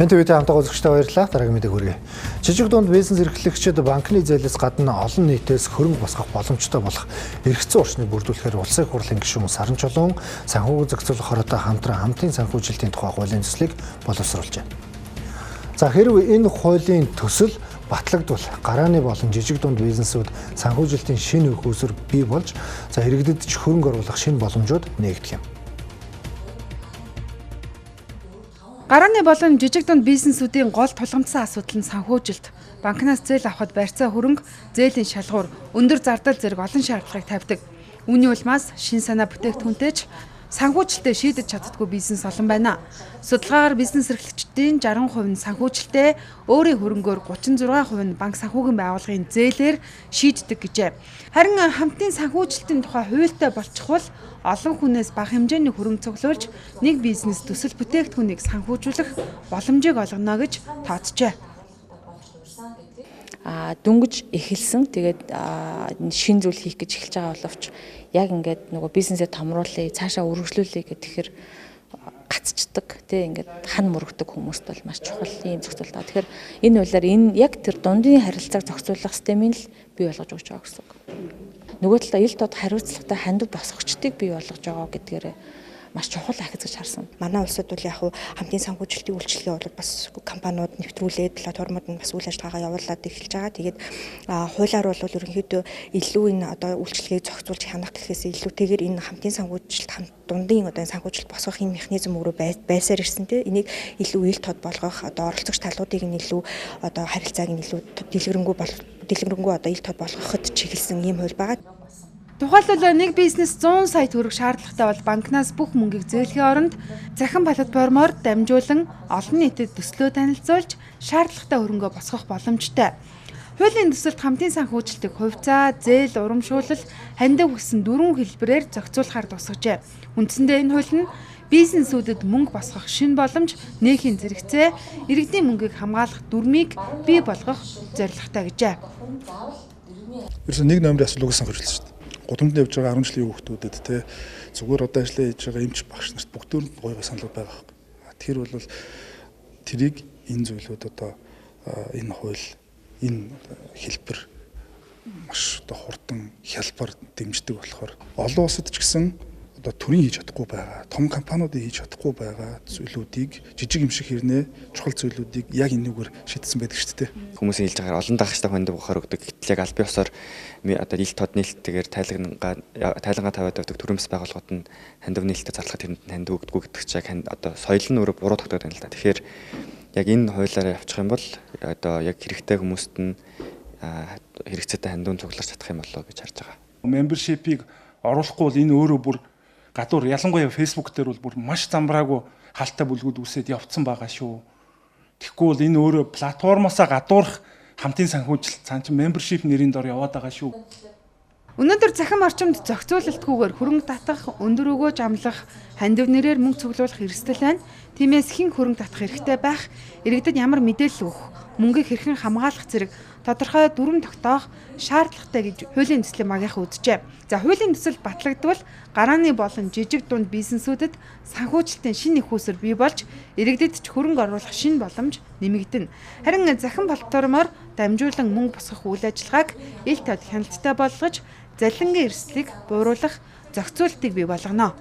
НТВ-тэй хамтдаа үзэгчдээ баярлалаа. Дараагийн мэдээг хүргэе. Жижиг дунд бизнес эрхлэгчид банкны зээлээс гадна олон нийтээс хөрөнгө босгох боломжтой болох эрх зүйн орчныг бүрдүүлэхээр улсын хурлын гишүүн Саран Чулуун санхүүгийн зохицуулах хороотой хамтын санхүүжилтийн тухай хуулийн төслийг боловсруулжээ. За хэрвээ энэ хуулийн төсөл батлагдвал гарааны болон жижиг дунд бизнесүүд санхүүжилтийн шинэ хөөсөр бий болж иргэдэд хөрөнгө оруулах шинэ боломжууд нээгдэх юм. Гарааны болон жижиг дунд бизнесүүдийн гол тулгамдсан асуудал нь санхүүжилт. Банкнаас зээл авахд барьцаа хөрөнгө, зээлийн шалгуур, өндөр зардал зэрэг олон шаардлагыг тавьдаг. Үүний улмаас шин санаа бүтээгдэхүүнтэй ч санхүүжилтээ шийдэж чаддаггүй бизнес олон байна. Судалгаагаар бизнес эрхлэгчдийн 60% нь санхүүжилтээ өөрийн хөрөнгөөр 36% нь банк санхүүгийн байгууллагын зээлээр шийддэг гэжээ. Харин хамтын санхүүжилтийн тухай хуультай болчихвол олон хүнээс бага хэмжээний хөрөнгө цуглуулж нэг бизнес төсөл бүтээгдэхүүнийг санхүүжүүлэх боломжийг олгоно гэж тооцжээ. Дүнгиж эхэлсэн. Тэгээд шин зүйл хийх гэж эхэлж байгаа боловч яг ингээд нөгөө бизнесээ томруулъя, цаашаа үргэлжлүүлъя гэхээр гацчдаг. Тэ ингээд хан мөрөгдөг хүмүүст бол маш чухал ийм зохицуулт байгаа. Тэгэхээр энэ хуулиар энэ яг тэр дундын харилцааг зохицуулах системийг л бий болгож өгч байгаа гэсэн үг. Нөгөө талаа ил тод хариуцлагатай хандив босгогчдыг бий болгож байгаа гэдгээр маш чухал ахиц гэж харсан. Манай улсад бол яг хамтын санхүүжилтийн үйлчилгээ бол бас компаниуд нэвтрүүлээд платформуд нь бас үйл ажиллагаа явуулаад эхэлж байгаа. Тэгээд хуулиар бол ерөнхийдөө илүү энэ одоо үйлчилгээг зохицуулж хянах гэхээс илүүтэйгээр энэ хамтын санхүүжилт дундын одоо санхүүжилт босгох юм механизм өөрөө байсаар ирсэн те. Энийг илүү ил тод болгох одоо оролцогч талуудыг нь илүү одоо харилцааг нь илүү дэлгэрэнгүй одоо ил тод болгоход чиглэсэн ийм хууль байгаа. Тухайлбал нэг бизнес 100 сая төгрөг шаардлагатай бол банкнаас бүх мөнгийг зээлхийн оронд захин платформоор дамжуулан олон нийтэд төслөө танилцуулж шаардлагатай хөрөнгөө босгох боломжтой. Хуулийн төсөлд хамтын санхүүжилтийг хувьцаа, зээл, урамшуулал, хандив гэсэн 4 хэлбэрээр зохицуулахаар тусгажээ. Үндсэндээ энэ хууль нь бизнесүүдэд мөнгө босгох шинэ боломж, нээхийн зэрэгцээ, иргэдийн мөнгийг хамгаалах дүрмийг бий болгох зорилготой гэжээ. Ерөөсөө нэг номерын асуулгаас санхүүжилсэн шүү дээ. Гудамд явж байгаа 10 жилийн хүүхдүүдэд те зүгээр одоо ажиллаж хийж байгаа эмч багш нарт бүгдөө гойгоо саналууд байгаа хэрэг. Тэгэхээр бол тэрийг энэ зүйлүүд одоо энэ хууль энэ хэлбэр маш одоо хурдан хялбар дэмждэг болохоор олон улсад ч гэсэн одоо төрийн хийж чадахгүй байгаа, том компаниудын хийж чадахгүй байгаа зүйлүүдийг жижиг юм шиг хэрнээ чухал зүйлүүдийг яг энэгээр шийдсэн байдаг шүү дээ. Хүмүүсийн хэлж байгаагаар олон дагагчтай хүнд бохоор өгдөг. Гэтэл яг аль биесээр одоо ил тод нээлттэйгээр тайлангаа тавиад өгдөг төрөмс байгууллагууд нь хандив нээлттэй зарлахад тэрэнд хандив өгдөггүй гэдэг чинь яг одоо соёл нь өөрөө буруу тогтоод байна л да. Тэгэхээр яг энэ хуулиараа явчих юм бол одоо яг хэрэгтэй хүмүүст нь хэрэгцээтэй хандив цугларч чадах юм болоо гэж харж байгаа. Membership-ийг оруулахгүй бол энэ өөрөө бүр гадуур ялангуяа Facebook дээр бол бүр маш замбраагүй хаалттай бүлгүүд үсээд явцсан байгаа шүү. Тэгэхгүй бол энэ өөрөө платформоосоо гадуурх хамтын санхүүжилт цаан membership нэрийн дор яваад байгаа шүү. Өнөөдөр захин орчимд зохицуулалтгүйгээр хөрөнгө татах, өндөр өгөөж амлах, хандив нэрээр мөнгө цуглуулах эрсдэл байна. Тиймээс хэн хөрөнгө татах хэрэгтэй байх, иргэдэд ямар мэдээлэл өгөх, мөнгийг хэрхэн хамгаалах зэрэг тодорхой дүрм тогтоох шаардлагатай гэж хуулийн төслийн магийнхаа үзжээ. За хуулийн төсөл батлагдвал гарааны болон жижиг дунд бизнесүүдэд санхүүжилтийн шинэ их усэр бий болж иргэдэд ч хөрөнгө оруулах шинэ боломж нэмэгдэнэ. Харин захин платформоор дамжуулан мөнгө босгох үйл ажиллагааг ил тод хяналттай болгож залингийн эрсдлийг бууруулах зохицуултыг бий болгоно.